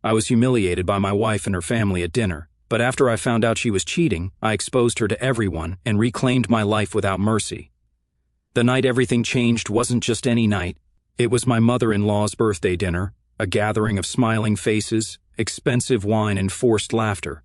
I was humiliated by my wife and her family at dinner, but after I found out she was cheating, I exposed her to everyone and reclaimed my life without mercy. The night everything changed wasn't just any night. It was my mother-in-law's birthday dinner, a gathering of smiling faces, expensive wine, and forced laughter.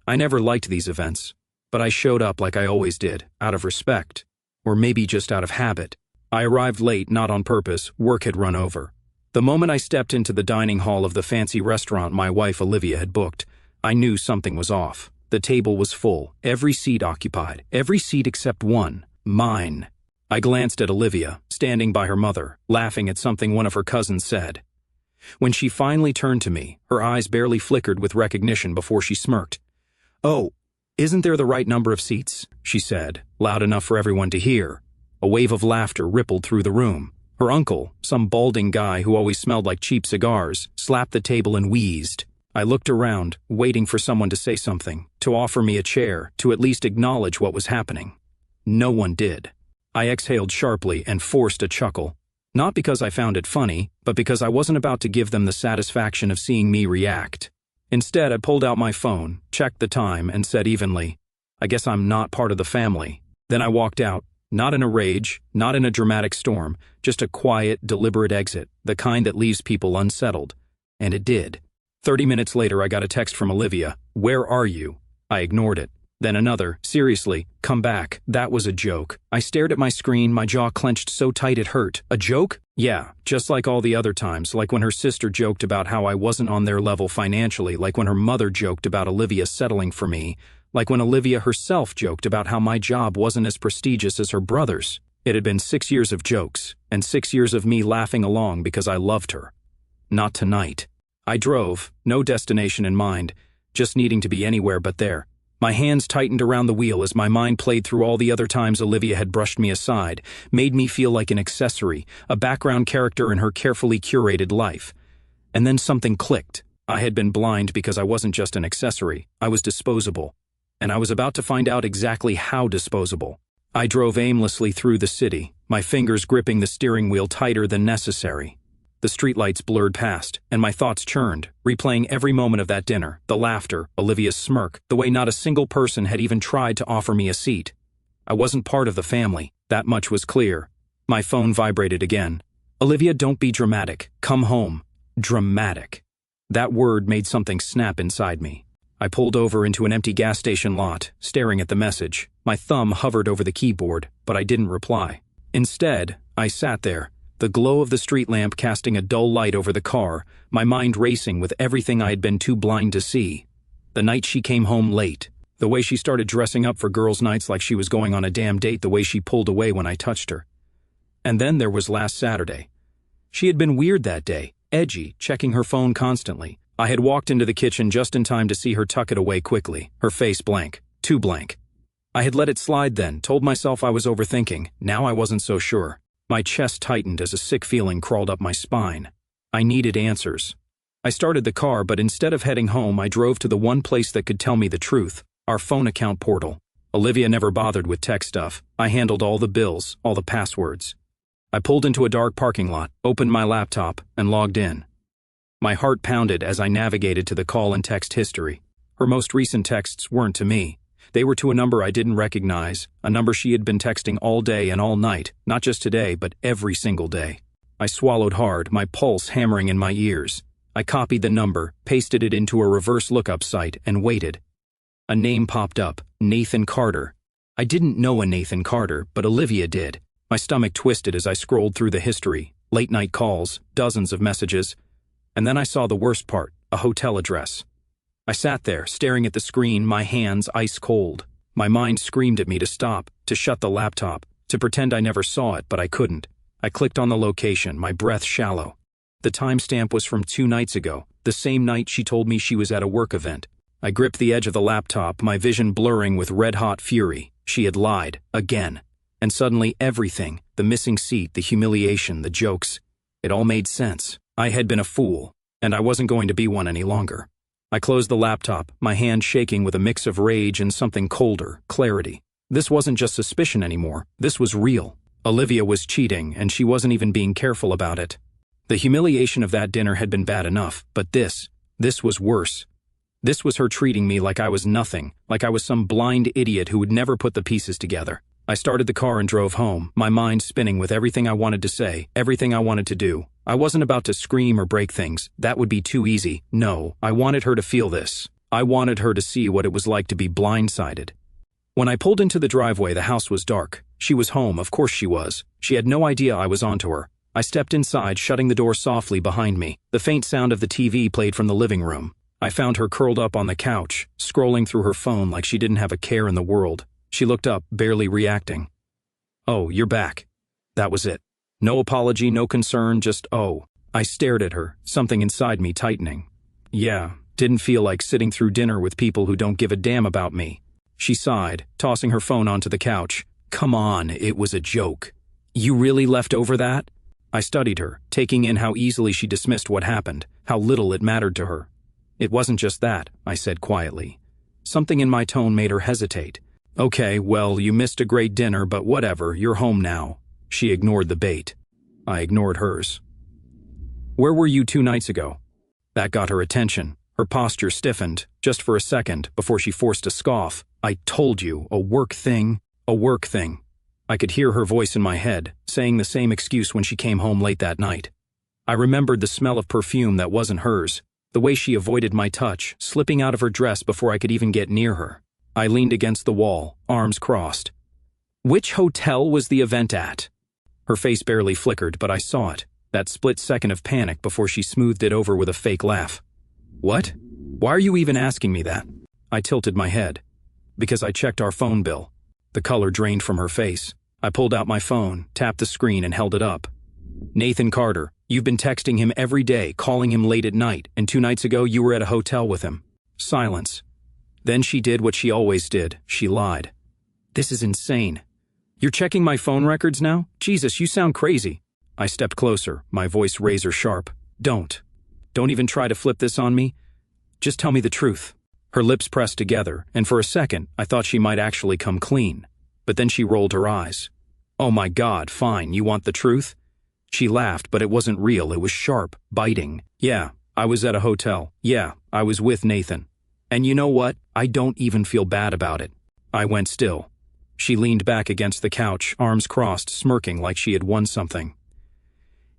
I never liked these events, but I showed up like I always did, out of respect, or maybe just out of habit. I arrived late, not on purpose. Work had run over. The moment I stepped into the dining hall of the fancy restaurant my wife Olivia had booked, I knew something was off. The table was full, every seat occupied, every seat except one, mine. I glanced at Olivia, standing by her mother, laughing at something one of her cousins said. When she finally turned to me, her eyes barely flickered with recognition before she smirked. "Oh, isn't there the right number of seats?" she said, loud enough for everyone to hear. A wave of laughter rippled through the room. Her uncle, some balding guy who always smelled like cheap cigars, slapped the table and wheezed. I looked around, waiting for someone to say something, to offer me a chair, to at least acknowledge what was happening. No one did. I exhaled sharply and forced a chuckle. Not because I found it funny, but because I wasn't about to give them the satisfaction of seeing me react. Instead, I pulled out my phone, checked the time, and said evenly, "I guess I'm not part of the family." Then I walked out, not in a rage, not in a dramatic storm, just a quiet, deliberate exit, the kind that leaves people unsettled. And it did. 30 minutes later, I got a text from Olivia. "Where are you?" I ignored it. Then another, "Seriously, come back. That was a joke." I stared at my screen, my jaw clenched so tight it hurt. A joke? Yeah, just like all the other times, like when her sister joked about how I wasn't on their level financially, like when her mother joked about Olivia settling for me, like when Olivia herself joked about how my job wasn't as prestigious as her brother's. It had been 6 years of jokes, and 6 years of me laughing along because I loved her. Not tonight. I drove, no destination in mind, just needing to be anywhere but there. My hands tightened around the wheel as my mind played through all the other times Olivia had brushed me aside, made me feel like an accessory, a background character in her carefully curated life. And then something clicked. I had been blind because I wasn't just an accessory, I was disposable. And I was about to find out exactly how disposable. I drove aimlessly through the city, my fingers gripping the steering wheel tighter than necessary. The streetlights blurred past, and my thoughts churned, replaying every moment of that dinner, the laughter, Olivia's smirk, the way not a single person had even tried to offer me a seat. I wasn't part of the family, that much was clear. My phone vibrated again. "Olivia, don't be dramatic. Come home." Dramatic. That word made something snap inside me. I pulled over into an empty gas station lot, staring at the message. My thumb hovered over the keyboard, but I didn't reply. Instead, I sat there, the glow of the street lamp casting a dull light over the car, my mind racing with everything I had been too blind to see. The night she came home late, the way she started dressing up for girls' nights like she was going on a damn date, the way she pulled away when I touched her. And then there was last Saturday. She had been weird that day, edgy, checking her phone constantly. I had walked into the kitchen just in time to see her tuck it away quickly, her face blank, too blank. I had let it slide then, told myself I was overthinking. Now I wasn't so sure. My chest tightened as a sick feeling crawled up my spine. I needed answers. I started the car, but instead of heading home, I drove to the one place that could tell me the truth, our phone account portal. Olivia never bothered with tech stuff. I handled all the bills, all the passwords. I pulled into a dark parking lot, opened my laptop, and logged in. My heart pounded as I navigated to the call and text history. Her most recent texts weren't to me. They were to a number I didn't recognize, a number she had been texting all day and all night, not just today, but every single day. I swallowed hard, my pulse hammering in my ears. I copied the number, pasted it into a reverse lookup site, and waited. A name popped up, Nathan Carter. I didn't know a Nathan Carter, but Olivia did. My stomach twisted as I scrolled through the history, late-night calls, dozens of messages. And then I saw the worst part, a hotel address. I sat there, staring at the screen, my hands ice cold. My mind screamed at me to stop, to shut the laptop, to pretend I never saw it, but I couldn't. I clicked on the location, my breath shallow. The timestamp was from 2 nights ago, the same night she told me she was at a work event. I gripped the edge of the laptop, my vision blurring with red-hot fury. She had lied, again. And suddenly everything, the missing seat, the humiliation, the jokes, it all made sense. I had been a fool, and I wasn't going to be one any longer. I closed the laptop, my hand shaking with a mix of rage and something colder, clarity. This wasn't just suspicion anymore, this was real. Olivia was cheating, and she wasn't even being careful about it. The humiliation of that dinner had been bad enough, but this, This was worse. This was her treating me like I was nothing, like I was some blind idiot who would never put the pieces together. I started the car and drove home, my mind spinning with everything I wanted to say, everything I wanted to do. I wasn't about to scream or break things. That would be too easy. No, I wanted her to feel this. I wanted her to see what it was like to be blindsided. When I pulled into the driveway, the house was dark. She was home, of course she was. She had no idea I was onto her. I stepped inside, shutting the door softly behind me. The faint sound of the TV played from the living room. I found her curled up on the couch, scrolling through her phone like she didn't have a care in the world. She looked up, barely reacting. "Oh, you're back." That was it. No apology, no concern, just oh. I stared at her, something inside me tightening. Yeah, didn't feel like sitting through dinner with people who don't give a damn about me. She sighed, tossing her phone onto the couch. "Come on, it was a joke. You really left over that?" I studied her, taking in how easily she dismissed what happened, how little it mattered to her. "It wasn't just that," I said quietly. Something in my tone made her hesitate. "Okay, well, you missed a great dinner, but whatever, you're home now." She ignored the bait. I ignored hers. "Where were you 2 nights ago?" That got her attention. Her posture stiffened, just for a second, before she forced a scoff. "I told you, a work thing. A work thing." I could hear her voice in my head, saying the same excuse when she came home late that night. I remembered the smell of perfume that wasn't hers, the way she avoided my touch, slipping out of her dress before I could even get near her. I leaned against the wall, arms crossed. "Which hotel was the event at?" Her face barely flickered, but I saw it, that split second of panic before she smoothed it over with a fake laugh. "What? Why are you even asking me that?" I tilted my head. "Because I checked our phone bill." The color drained from her face. I pulled out my phone, tapped the screen, and held it up. "Nathan Carter, you've been texting him every day, calling him late at night, and 2 nights ago you were at a hotel with him." Silence. Then she did what she always did. She lied. "This is insane. You're checking my phone records now? Jesus, you sound crazy." I stepped closer, my voice razor sharp. Don't even try to flip this on me. Just tell me the truth." Her lips pressed together, and for a second, I thought she might actually come clean. But then she rolled her eyes. "Oh my God, fine, you want the truth?" She laughed, but it wasn't real, it was sharp, biting. "Yeah, I was at a hotel. Yeah, I was with Nathan. And you know what? I don't even feel bad about it." I went still. She leaned back against the couch, arms crossed, smirking like she had won something.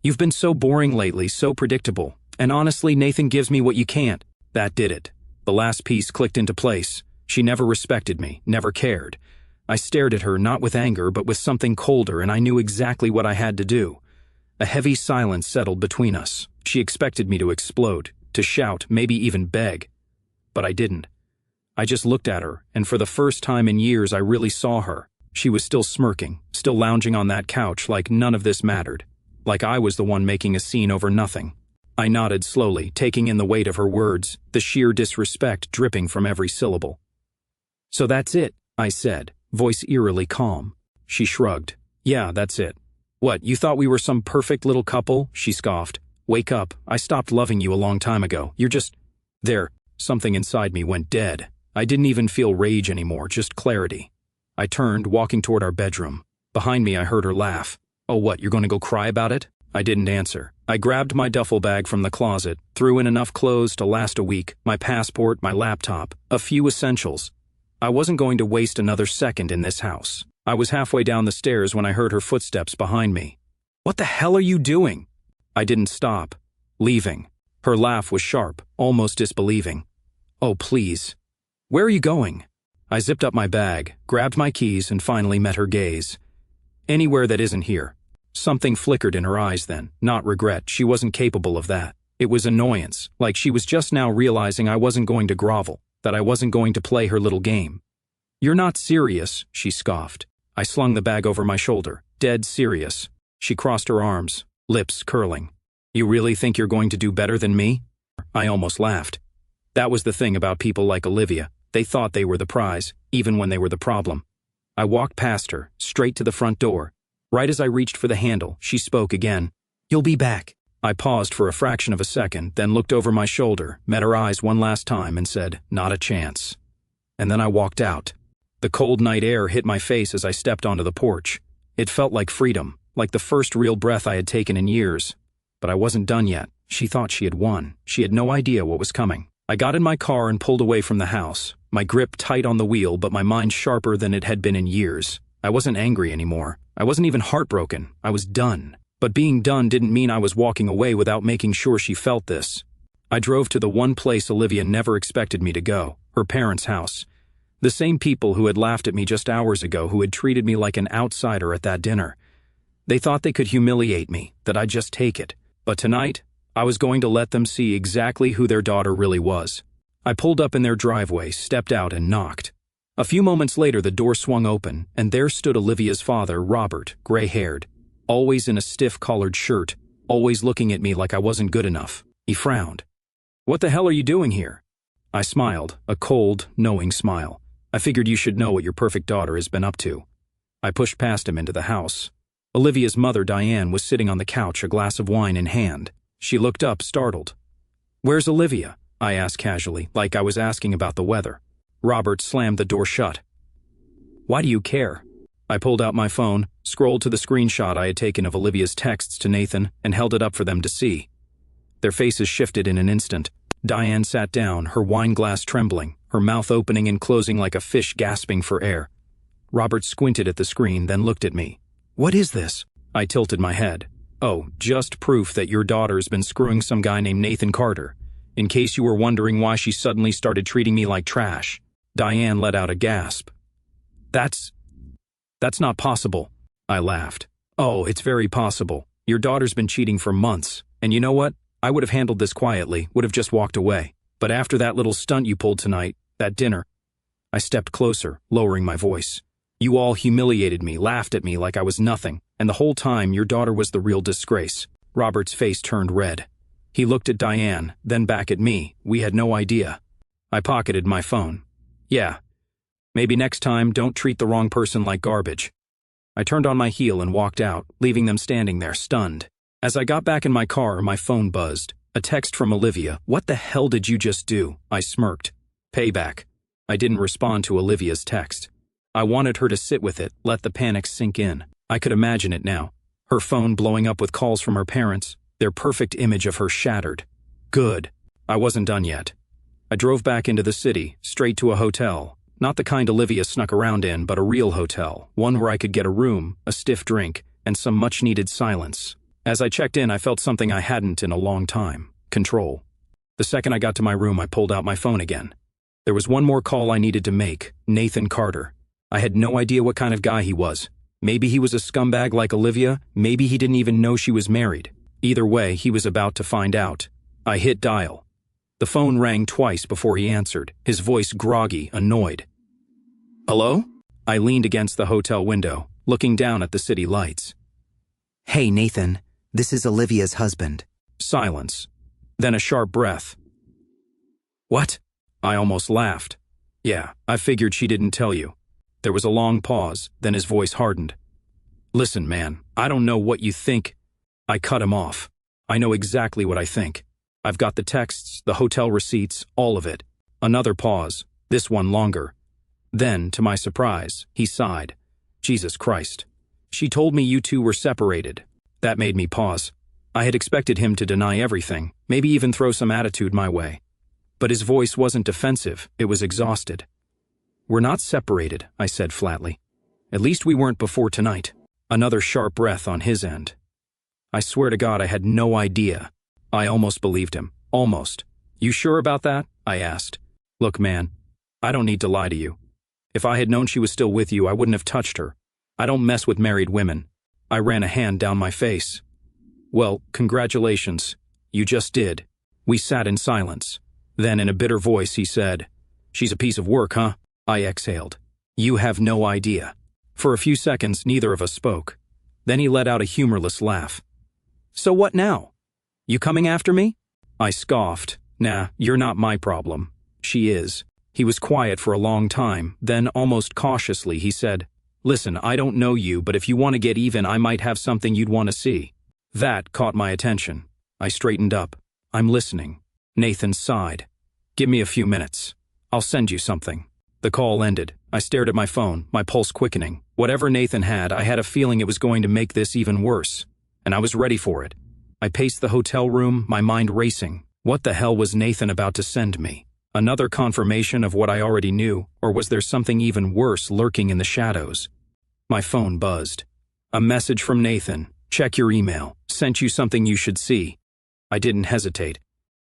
"You've been so boring lately, so predictable. And honestly, Nathan gives me what you can't." That did it. The last piece clicked into place. She never respected me, never cared. I stared at her, not with anger, but with something colder, and I knew exactly what I had to do. A heavy silence settled between us. She expected me to explode, to shout, maybe even beg. But I didn't. I just looked at her, and for the first time in years I really saw her. She was still smirking, still lounging on that couch like none of this mattered. Like I was the one making a scene over nothing. I nodded slowly, taking in the weight of her words, the sheer disrespect dripping from every syllable. "So that's it," I said, voice eerily calm. She shrugged. "Yeah, that's it." "What, you thought we were some perfect little couple?" She scoffed. "Wake up, I stopped loving you a long time ago. You're just..." There, something inside me went dead. I didn't even feel rage anymore, just clarity. I turned, walking toward our bedroom. Behind me I heard her laugh. "Oh what, you're going to go cry about it?" I didn't answer. I grabbed my duffel bag from the closet, threw in enough clothes to last a week, my passport, my laptop, a few essentials. I wasn't going to waste another second in this house. I was halfway down the stairs when I heard her footsteps behind me. "What the hell are you doing?" I didn't stop. "Leaving." Her laugh was sharp, almost disbelieving. "Oh, please. Where are you going?" I zipped up my bag, grabbed my keys, and finally met her gaze. "Anywhere that isn't here." Something flickered in her eyes then, not regret. She wasn't capable of that. It was annoyance, like she was just now realizing I wasn't going to grovel, that I wasn't going to play her little game. "You're not serious," she scoffed. I slung the bag over my shoulder, dead serious. She crossed her arms, lips curling. "You really think you're going to do better than me?" I almost laughed. That was the thing about people like Olivia. They thought they were the prize, even when they were the problem. I walked past her, straight to the front door. Right as I reached for the handle, she spoke again. "You'll be back." I paused for a fraction of a second, then looked over my shoulder, met her eyes one last time, and said, "Not a chance." And then I walked out. The cold night air hit my face as I stepped onto the porch. It felt like freedom, like the first real breath I had taken in years. But I wasn't done yet. She thought she had won. She had no idea what was coming. I got in my car and pulled away from the house, my grip tight on the wheel but my mind sharper than it had been in years. I wasn't angry anymore. I wasn't even heartbroken. I was done. But being done didn't mean I was walking away without making sure she felt this. I drove to the one place Olivia never expected me to go, her parents' house. The same people who had laughed at me just hours ago, who had treated me like an outsider at that dinner. They thought they could humiliate me, that I'd just take it. But tonight, I was going to let them see exactly who their daughter really was. I pulled up in their driveway, stepped out, and knocked. A few moments later, the door swung open, and there stood Olivia's father, Robert, gray-haired, always in a stiff collared shirt, always looking at me like I wasn't good enough. He frowned. "What the hell are you doing here?" I smiled, a cold, knowing smile. "I figured you should know what your perfect daughter has been up to." I pushed past him into the house. Olivia's mother, Diane, was sitting on the couch, a glass of wine in hand. She looked up, startled. "Where's Olivia?" I asked casually, like I was asking about the weather. Robert slammed the door shut. "Why do you care?" I pulled out my phone, scrolled to the screenshot I had taken of Olivia's texts to Nathan, and held it up for them to see. Their faces shifted in an instant. Diane sat down, her wine glass trembling, her mouth opening and closing like a fish gasping for air. Robert squinted at the screen, then looked at me. "What is this?" I tilted my head. "Oh, just proof that your daughter's been screwing some guy named Nathan Carter. In case you were wondering why she suddenly started treating me like trash." Diane let out a gasp. That's not possible." I laughed. "Oh, it's very possible. Your daughter's been cheating for months, and you know what? I would have handled this quietly, would have just walked away. But after that little stunt you pulled tonight, that dinner..." I stepped closer, lowering my voice. "You all humiliated me, laughed at me like I was nothing, and the whole time your daughter was the real disgrace." Robert's face turned red. He looked at Diane, then back at me. We had no idea. I pocketed my phone. "Yeah. Maybe next time, don't treat the wrong person like garbage." I turned on my heel and walked out, leaving them standing there, stunned. As I got back in my car, my phone buzzed. A text from Olivia. "What the hell did you just do?" I smirked. "Payback." I didn't respond to Olivia's text. I wanted her to sit with it, let the panic sink in. I could imagine it now. Her phone blowing up with calls from her parents, their perfect image of her shattered. Good. I wasn't done yet. I drove back into the city, straight to a hotel. Not the kind Olivia snuck around in, but a real hotel, one where I could get a room, a stiff drink, and some much-needed silence. As I checked in, I felt something I hadn't in a long time. Control. The second I got to my room, I pulled out my phone again. There was one more call I needed to make. Nathan Carter. I had no idea what kind of guy he was. Maybe he was a scumbag like Olivia, maybe he didn't even know she was married. Either way, he was about to find out. I hit dial. The phone rang twice before he answered, his voice groggy, annoyed. "Hello?" I leaned against the hotel window, looking down at the city lights. "Hey, Nathan, this is Olivia's husband." Silence. Then a sharp breath. "What?" I almost laughed. "Yeah, I figured she didn't tell you." There was a long pause, then his voice hardened. "Listen, man, I don't know what you think." I cut him off. "I know exactly what I think. I've got the texts, the hotel receipts, all of it." Another pause, this one longer. Then, to my surprise, he sighed. "Jesus Christ. She told me you two were separated." That made me pause. I had expected him to deny everything, maybe even throw some attitude my way. But his voice wasn't defensive, it was exhausted. "We're not separated," I said flatly. "At least we weren't before tonight." Another sharp breath on his end. I swear to God I had no idea. I almost believed him. Almost. "You sure about that?" I asked. "Look, man, I don't need to lie to you. If I had known she was still with you, I wouldn't have touched her. I don't mess with married women." I ran a hand down my face. "Well, congratulations. You just did." We sat in silence. Then, in a bitter voice, he said, "She's a piece of work, huh?" I exhaled. "You have no idea." For a few seconds, neither of us spoke. Then he let out a humorless laugh. "So what now? You coming after me?" I scoffed. "Nah, you're not my problem. She is." He was quiet for a long time, then almost cautiously he said, "Listen, I don't know you, but if you want to get even, I might have something you'd want to see." That caught my attention. I straightened up. "I'm listening." Nathan sighed. "Give me a few minutes. I'll send you something." The call ended. I stared at my phone, my pulse quickening. Whatever Nathan had, I had a feeling it was going to make this even worse. And I was ready for it. I paced the hotel room, my mind racing. What the hell was Nathan about to send me? Another confirmation of what I already knew, or was there something even worse lurking in the shadows? My phone buzzed. A message from Nathan. Check your email. Sent you something you should see. I didn't hesitate.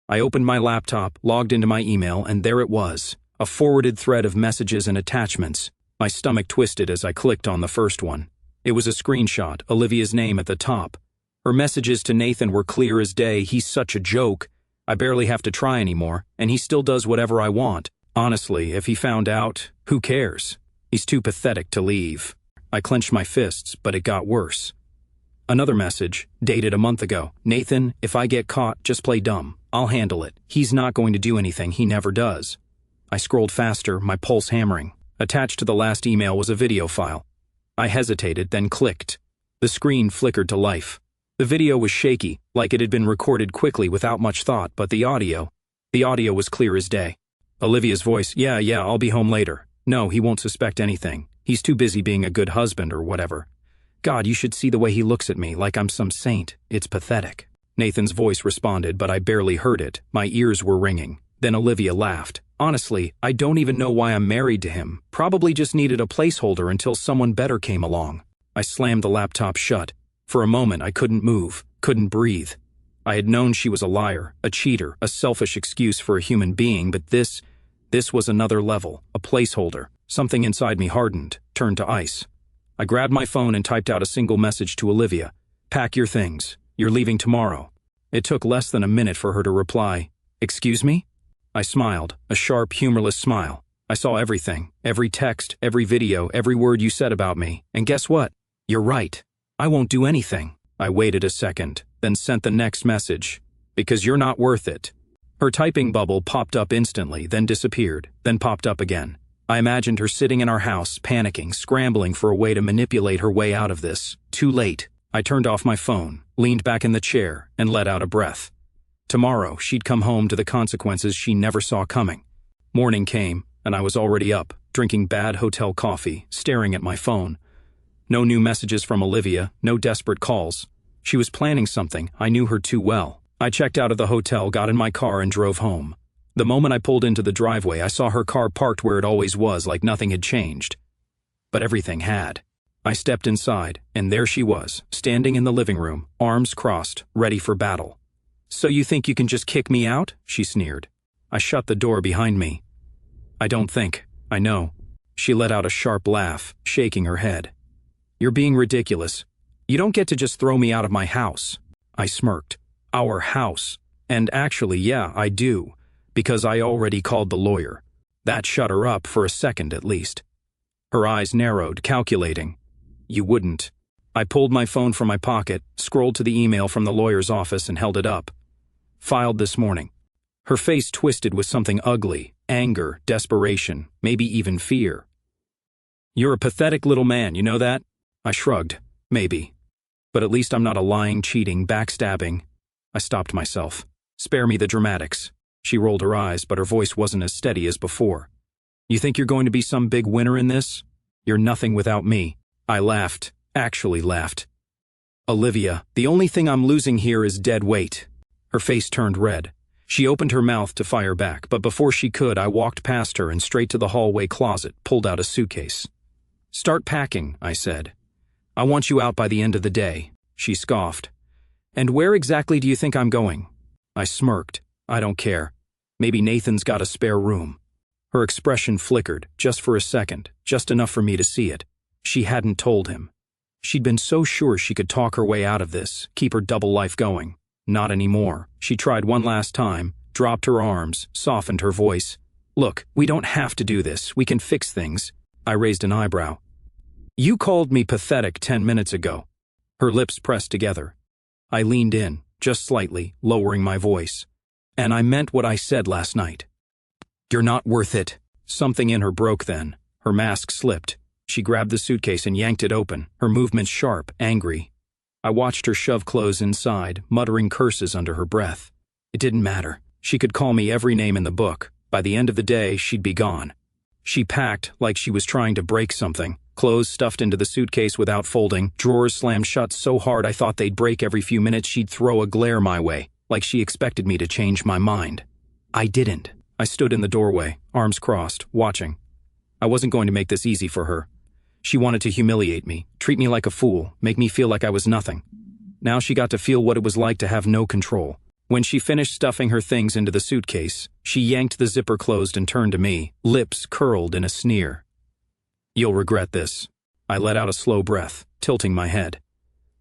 I opened my laptop, logged into my email, and there it was. A forwarded thread of messages and attachments. My stomach twisted as I clicked on the first one. It was a screenshot, Olivia's name at the top. Her messages to Nathan were clear as day. He's such a joke. I barely have to try anymore, and he still does whatever I want. Honestly, if he found out, who cares? He's too pathetic to leave. I clenched my fists, but it got worse. Another message, dated a month ago. Nathan, if I get caught, just play dumb. I'll handle it. He's not going to do anything. He never does. I scrolled faster, my pulse hammering. Attached to the last email was a video file. I hesitated, then clicked. The screen flickered to life. The video was shaky, like it had been recorded quickly without much thought, but the audio was clear as day. Olivia's voice, yeah, I'll be home later. No, he won't suspect anything. He's too busy being a good husband or whatever. God, you should see the way he looks at me, like I'm some saint. It's pathetic. Nathan's voice responded, but I barely heard it. My ears were ringing. Then Olivia laughed. Honestly, I don't even know why I'm married to him. Probably just needed a placeholder until someone better came along. I slammed the laptop shut. For a moment, I couldn't move, couldn't breathe. I had known she was a liar, a cheater, a selfish excuse for a human being, but this was another level, a placeholder. Something inside me hardened, turned to ice. I grabbed my phone and typed out a single message to Olivia. Pack your things. You're leaving tomorrow. It took less than a minute for her to reply. Excuse me? I smiled, a sharp, humorless smile. I saw everything, every text, every video, every word you said about me. And guess what? You're right. I won't do anything. I waited a second, then sent the next message. Because you're not worth it. Her typing bubble popped up instantly, then disappeared, then popped up again. I imagined her sitting in our house, panicking, scrambling for a way to manipulate her way out of this. Too late. I turned off my phone, leaned back in the chair, and let out a breath. Tomorrow, she'd come home to the consequences she never saw coming. Morning came, and I was already up, drinking bad hotel coffee, staring at my phone. No new messages from Olivia, no desperate calls. She was planning something. I knew her too well. I checked out of the hotel, got in my car, and drove home. The moment I pulled into the driveway, I saw her car parked where it always was, like nothing had changed. But everything had. I stepped inside, and there she was, standing in the living room, arms crossed, ready for battle. So you think you can just kick me out? She sneered. I shut the door behind me. I don't think. I know. She let out a sharp laugh, shaking her head. You're being ridiculous. You don't get to just throw me out of my house. I smirked. Our house. And actually, yeah, I do. Because I already called the lawyer. That shut her up for a second at least. Her eyes narrowed, calculating. You wouldn't. I pulled my phone from my pocket, scrolled to the email from the lawyer's office and held it up. Filed this morning. Her face twisted with something ugly, anger, desperation, maybe even fear. You're a pathetic little man, you know that? I shrugged. Maybe. But at least I'm not a lying, cheating, backstabbing. I stopped myself. Spare me the dramatics. She rolled her eyes, but her voice wasn't as steady as before. You think you're going to be some big winner in this? You're nothing without me. I laughed. Actually laughed. Olivia, the only thing I'm losing here is dead weight. Her face turned red. She opened her mouth to fire back, but before she could, I walked past her and straight to the hallway closet, pulled out a suitcase. Start packing, I said. I want you out by the end of the day. She scoffed. And where exactly do you think I'm going? I smirked. I don't care. Maybe Nathan's got a spare room. Her expression flickered, just for a second, just enough for me to see it. She hadn't told him. She'd been so sure she could talk her way out of this, keep her double life going. Not anymore. She tried one last time, dropped her arms, softened her voice. Look, we don't have to do this. We can fix things. I raised an eyebrow. You called me pathetic 10 minutes ago. Her lips pressed together. I leaned in, just slightly, lowering my voice. And I meant what I said last night. You're not worth it. Something in her broke then. Her mask slipped. She grabbed the suitcase and yanked it open, her movements sharp, angry. I watched her shove clothes inside, muttering curses under her breath. It didn't matter. She could call me every name in the book. By the end of the day, she'd be gone. She packed like she was trying to break something. Clothes stuffed into the suitcase without folding, drawers slammed shut so hard I thought they'd break every few minutes. She'd throw a glare my way, like she expected me to change my mind. I didn't. I stood in the doorway, arms crossed, watching. I wasn't going to make this easy for her. She wanted to humiliate me, treat me like a fool, make me feel like I was nothing. Now she got to feel what it was like to have no control. When she finished stuffing her things into the suitcase, she yanked the zipper closed and turned to me, lips curled in a sneer. "You'll regret this." I let out a slow breath, tilting my head.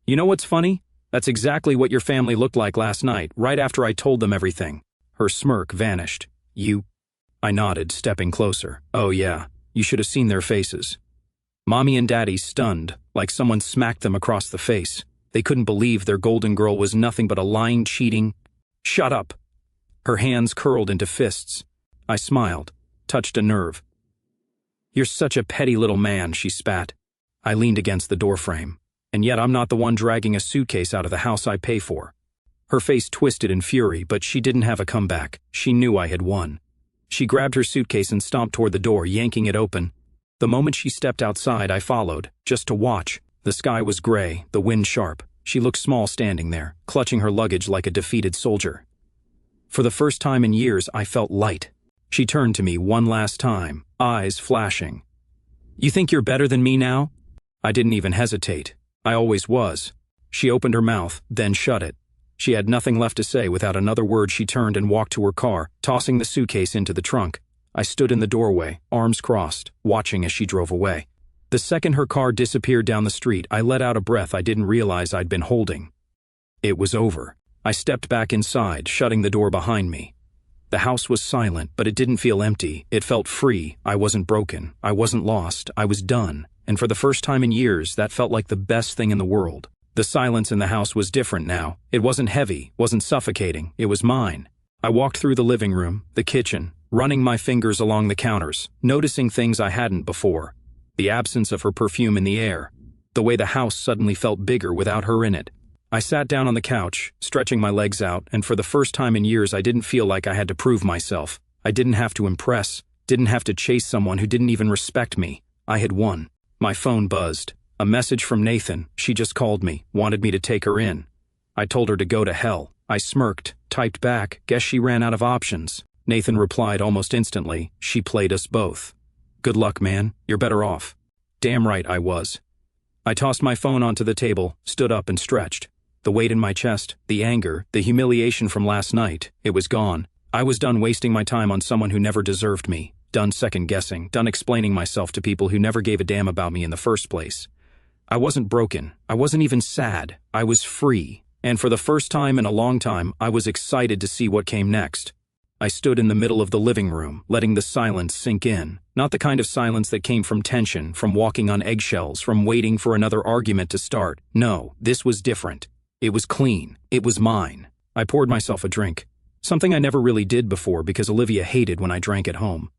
"You know what's funny? That's exactly what your family looked like last night, right after I told them everything." Her smirk vanished. "You?" I nodded, stepping closer. "Oh yeah, you should have seen their faces." Mommy and Daddy stunned, like someone smacked them across the face. They couldn't believe their golden girl was nothing but a lying, cheating... "Shut up!" Her hands curled into fists. I smiled, touched a nerve. "You're such a petty little man," she spat. I leaned against the doorframe. "And yet I'm not the one dragging a suitcase out of the house I pay for." Her face twisted in fury, but she didn't have a comeback. She knew I had won. She grabbed her suitcase and stomped toward the door, yanking it open. The moment she stepped outside, I followed, just to watch. The sky was gray, the wind sharp. She looked small standing there, clutching her luggage like a defeated soldier. For the first time in years, I felt light. She turned to me one last time, eyes flashing. "You think you're better than me now?" I didn't even hesitate. I always was. She opened her mouth, then shut it. She had nothing left to say. Without another word, she turned and walked to her car, tossing the suitcase into the trunk. I stood in the doorway, arms crossed, watching as she drove away. The second her car disappeared down the street, I let out a breath I didn't realize I'd been holding. It was over. I stepped back inside, shutting the door behind me. The house was silent, but it didn't feel empty. It felt free. I wasn't broken. I wasn't lost. I was done. And for the first time in years, that felt like the best thing in the world. The silence in the house was different now. It wasn't heavy, wasn't suffocating. It was mine. I walked through the living room, the kitchen, running my fingers along the counters, noticing things I hadn't before. The absence of her perfume in the air. The way the house suddenly felt bigger without her in it. I sat down on the couch, stretching my legs out, and for the first time in years I didn't feel like I had to prove myself. I didn't have to impress, didn't have to chase someone who didn't even respect me. I had won. My phone buzzed. A message from Nathan. She just called me, wanted me to take her in. I told her to go to hell. I smirked, typed back, guess she ran out of options. Nathan replied almost instantly, "She played us both." "Good luck, man. You're better off." Damn right I was. I tossed my phone onto the table, stood up and stretched. The weight in my chest, the anger, the humiliation from last night, it was gone. I was done wasting my time on someone who never deserved me, done second-guessing, done explaining myself to people who never gave a damn about me in the first place. I wasn't broken. I wasn't even sad. I was free. And for the first time in a long time, I was excited to see what came next. I stood in the middle of the living room, letting the silence sink in. Not the kind of silence that came from tension, from walking on eggshells, from waiting for another argument to start. No, this was different. It was clean. It was mine. I poured myself a drink. Something I never really did before because Olivia hated when I drank at home.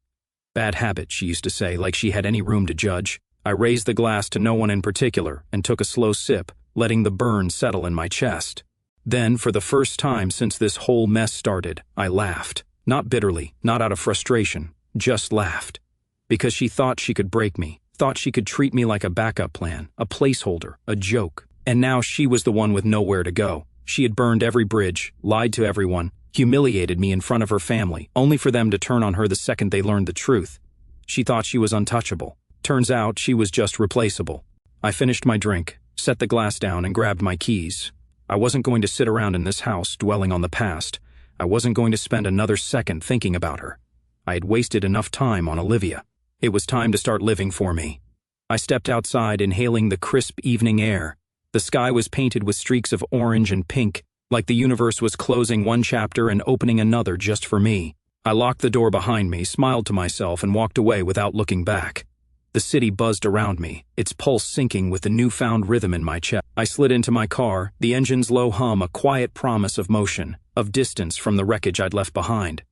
Bad habit, she used to say, like she had any room to judge. I raised the glass to no one in particular and took a slow sip, letting the burn settle in my chest. Then, for the first time since this whole mess started, I laughed. Not bitterly, not out of frustration, just laughed. Because she thought she could break me, thought she could treat me like a backup plan, a placeholder, a joke. And now she was the one with nowhere to go. She had burned every bridge, lied to everyone, humiliated me in front of her family, only for them to turn on her the second they learned the truth. She thought she was untouchable. Turns out she was just replaceable. I finished my drink, set the glass down and grabbed my keys. I wasn't going to sit around in this house dwelling on the past. I wasn't going to spend another second thinking about her. I had wasted enough time on Olivia. It was time to start living for me. I stepped outside, inhaling the crisp evening air. The sky was painted with streaks of orange and pink, like the universe was closing one chapter and opening another just for me. I locked the door behind me, smiled to myself, and walked away without looking back. The city buzzed around me, its pulse syncing with the newfound rhythm in my chest. I slid into my car, the engine's low hum a quiet promise of motion, of distance from the wreckage I'd left behind.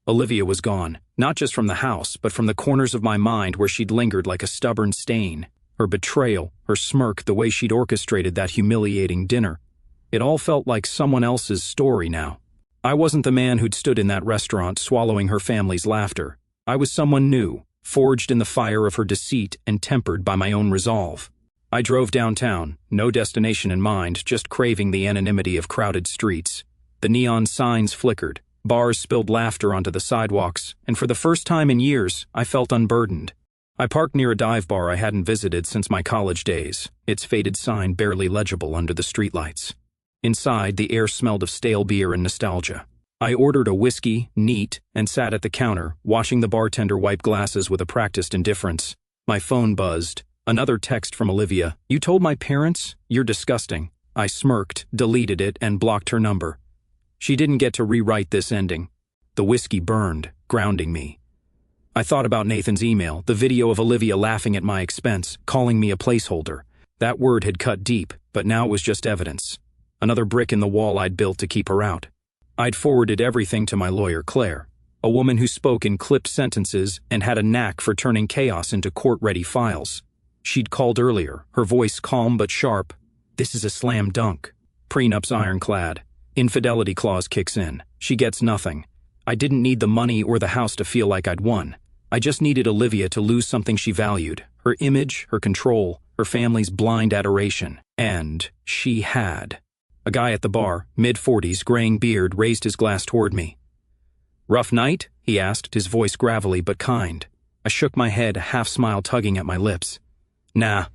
Olivia was gone, not just from the house, but from the corners of my mind where she'd lingered like a stubborn stain. Her betrayal, her smirk, the way she'd orchestrated that humiliating dinner. It all felt like someone else's story now. I wasn't the man who'd stood in that restaurant swallowing her family's laughter. I was someone new, forged in the fire of her deceit and tempered by my own resolve. I drove downtown, no destination in mind, just craving the anonymity of crowded streets. The neon signs flickered, bars spilled laughter onto the sidewalks, and for the first time in years, I felt unburdened. I parked near a dive bar I hadn't visited since my college days, its faded sign barely legible under the streetlights. Inside, the air smelled of stale beer and nostalgia. I ordered a whiskey, neat, and sat at the counter, watching the bartender wipe glasses with a practiced indifference. My phone buzzed. Another text from Olivia. "You told my parents? You're disgusting." I smirked, deleted it, and blocked her number. She didn't get to rewrite this ending. The whiskey burned, grounding me. I thought about Nathan's email, the video of Olivia laughing at my expense, calling me a placeholder. That word had cut deep, but now it was just evidence. Another brick in the wall I'd built to keep her out. I'd forwarded everything to my lawyer, Claire, a woman who spoke in clipped sentences and had a knack for turning chaos into court-ready files. She'd called earlier, her voice calm but sharp. "This is a slam dunk. Prenup's ironclad. Infidelity clause kicks in. She gets nothing. I didn't need the money or the house to feel like I'd won. I just needed Olivia to lose something she valued, her image, her control, her family's blind adoration. And she had." A guy at the bar, mid-40s, graying beard, raised his glass toward me. "Rough night?" he asked, his voice gravelly but kind. I shook my head, a half-smile tugging at my lips. "Nah.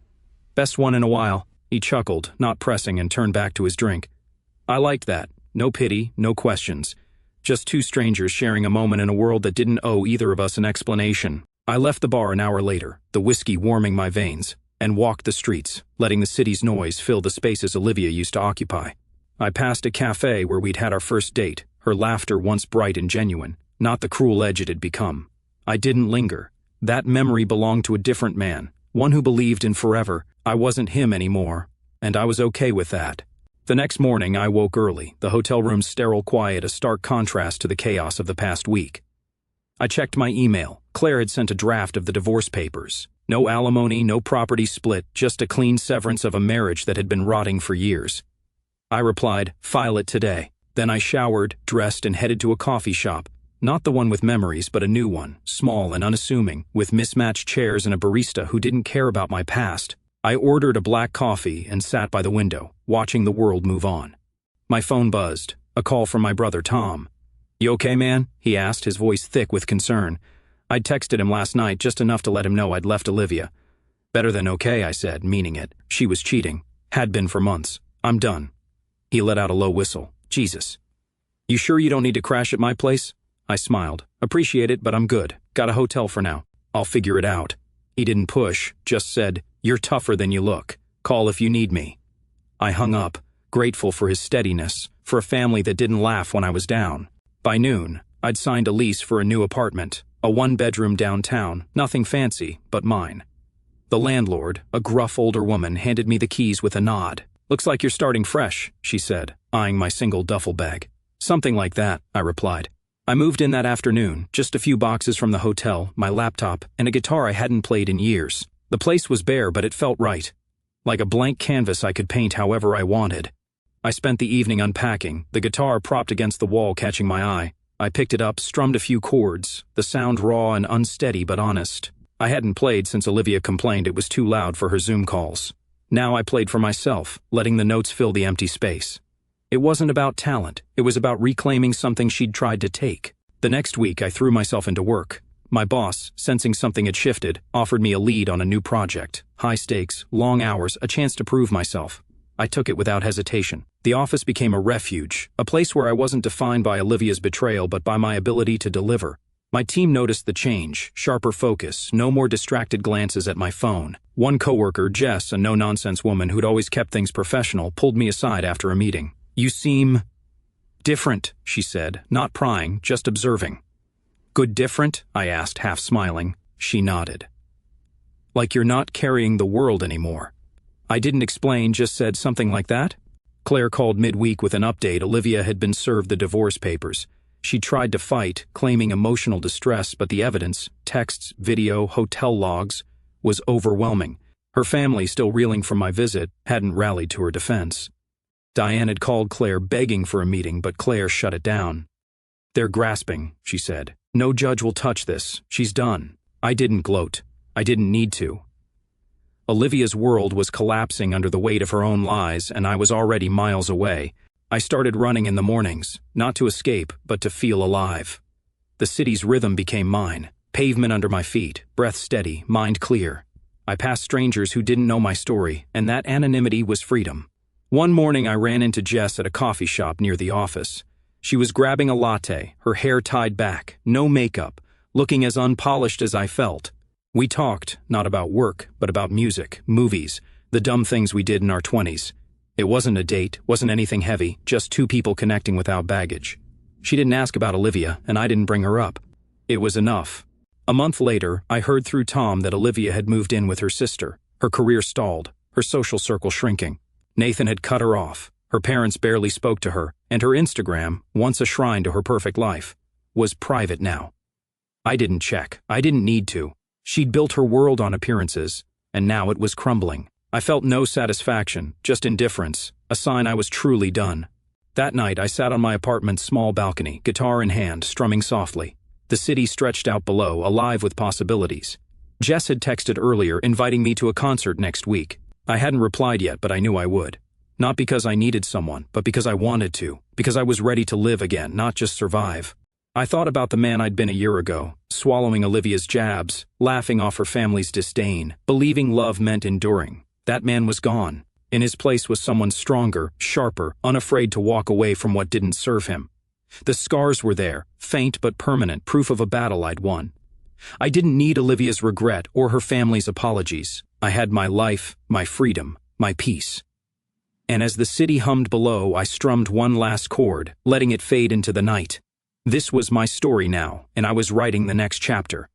Best one in a while." He chuckled, not pressing, and turned back to his drink. I liked that. No pity, no questions. Just two strangers sharing a moment in a world that didn't owe either of us an explanation. I left the bar an hour later, the whiskey warming my veins, and walked the streets, letting the city's noise fill the spaces Olivia used to occupy. I passed a cafe where we'd had our first date, her laughter once bright and genuine, not the cruel edge it had become. I didn't linger. That memory belonged to a different man, one who believed in forever. I wasn't him anymore, and I was okay with that. The next morning, I woke early, the hotel room's sterile quiet a stark contrast to the chaos of the past week. I checked my email. Claire had sent a draft of the divorce papers. No alimony, no property split, just a clean severance of a marriage that had been rotting for years. I replied, "File it today." Then I showered, dressed, and headed to a coffee shop. Not the one with memories, but a new one, small and unassuming, with mismatched chairs and a barista who didn't care about my past. I ordered a black coffee and sat by the window, watching the world move on. My phone buzzed, a call from my brother Tom. "You okay, man?" he asked, his voice thick with concern. I'd texted him last night just enough to let him know I'd left Olivia. "Better than okay," I said, meaning it. She was cheating. Had been for months. "I'm done." He let out a low whistle. "Jesus. You sure you don't need to crash at my place?" I smiled. "Appreciate it, but I'm good. Got a hotel for now. I'll figure it out." He didn't push, just said, "You're tougher than you look. Call if you need me." I hung up, grateful for his steadiness, for a family that didn't laugh when I was down. By noon, I'd signed a lease for a new apartment, a one-bedroom downtown, nothing fancy, but mine. The landlord, a gruff older woman, handed me the keys with a nod. "Looks like you're starting fresh," she said, eyeing my single duffel bag. "Something like that," I replied. I moved in that afternoon, just a few boxes from the hotel, my laptop, and a guitar I hadn't played in years. The place was bare, but it felt right. Like a blank canvas I could paint however I wanted. I spent the evening unpacking, the guitar propped against the wall catching my eye. I picked it up, strummed a few chords, the sound raw and unsteady but honest. I hadn't played since Olivia complained it was too loud for her Zoom calls. Now I played for myself, letting the notes fill the empty space. It wasn't about talent, it was about reclaiming something she'd tried to take. The next week I threw myself into work. My boss, sensing something had shifted, offered me a lead on a new project. High stakes, long hours, a chance to prove myself. I took it without hesitation. The office became a refuge, a place where I wasn't defined by Olivia's betrayal but by my ability to deliver. My team noticed the change, sharper focus, no more distracted glances at my phone. One coworker, Jess, a no-nonsense woman who'd always kept things professional, pulled me aside after a meeting. "You seem different," she said, not prying, just observing. "Good different?" I asked, half smiling. She nodded. "Like you're not carrying the world anymore." I didn't explain, just said something like that. Claire called midweek with an update. Olivia had been served the divorce papers. She tried to fight, claiming emotional distress, but the evidence, texts, video, hotel logs, was overwhelming. Her family, still reeling from my visit, hadn't rallied to her defense. Diane had called Claire begging for a meeting, but Claire shut it down. "They're grasping," she said. "No judge will touch this. She's done." I didn't gloat. I didn't need to. Olivia's world was collapsing under the weight of her own lies, and I was already miles away. I started running in the mornings, not to escape, but to feel alive. The city's rhythm became mine, pavement under my feet, breath steady, mind clear. I passed strangers who didn't know my story, and that anonymity was freedom. One morning I ran into Jess at a coffee shop near the office. She was grabbing a latte, her hair tied back, no makeup, looking as unpolished as I felt. We talked, not about work, but about music, movies, the dumb things we did in our 20s. It wasn't a date, wasn't anything heavy, just two people connecting without baggage. She didn't ask about Olivia, and I didn't bring her up. It was enough. A month later, I heard through Tom that Olivia had moved in with her sister. Her career stalled, her social circle shrinking. Nathan had cut her off. Her parents barely spoke to her, and her Instagram, once a shrine to her perfect life, was private now. I didn't check. I didn't need to. She'd built her world on appearances, and now it was crumbling. I felt no satisfaction, just indifference, a sign I was truly done. That night, I sat on my apartment's small balcony, guitar in hand, strumming softly. The city stretched out below, alive with possibilities. Jess had texted earlier, inviting me to a concert next week. I hadn't replied yet, but I knew I would. Not because I needed someone, but because I wanted to, because I was ready to live again, not just survive. I thought about the man I'd been a year ago, swallowing Olivia's jabs, laughing off her family's disdain, believing love meant enduring. That man was gone. In his place was someone stronger, sharper, unafraid to walk away from what didn't serve him. The scars were there, faint but permanent, proof of a battle I'd won. I didn't need Olivia's regret or her family's apologies. I had my life, my freedom, my peace. And as the city hummed below, I strummed one last chord, letting it fade into the night. This was my story now, and I was writing the next chapter.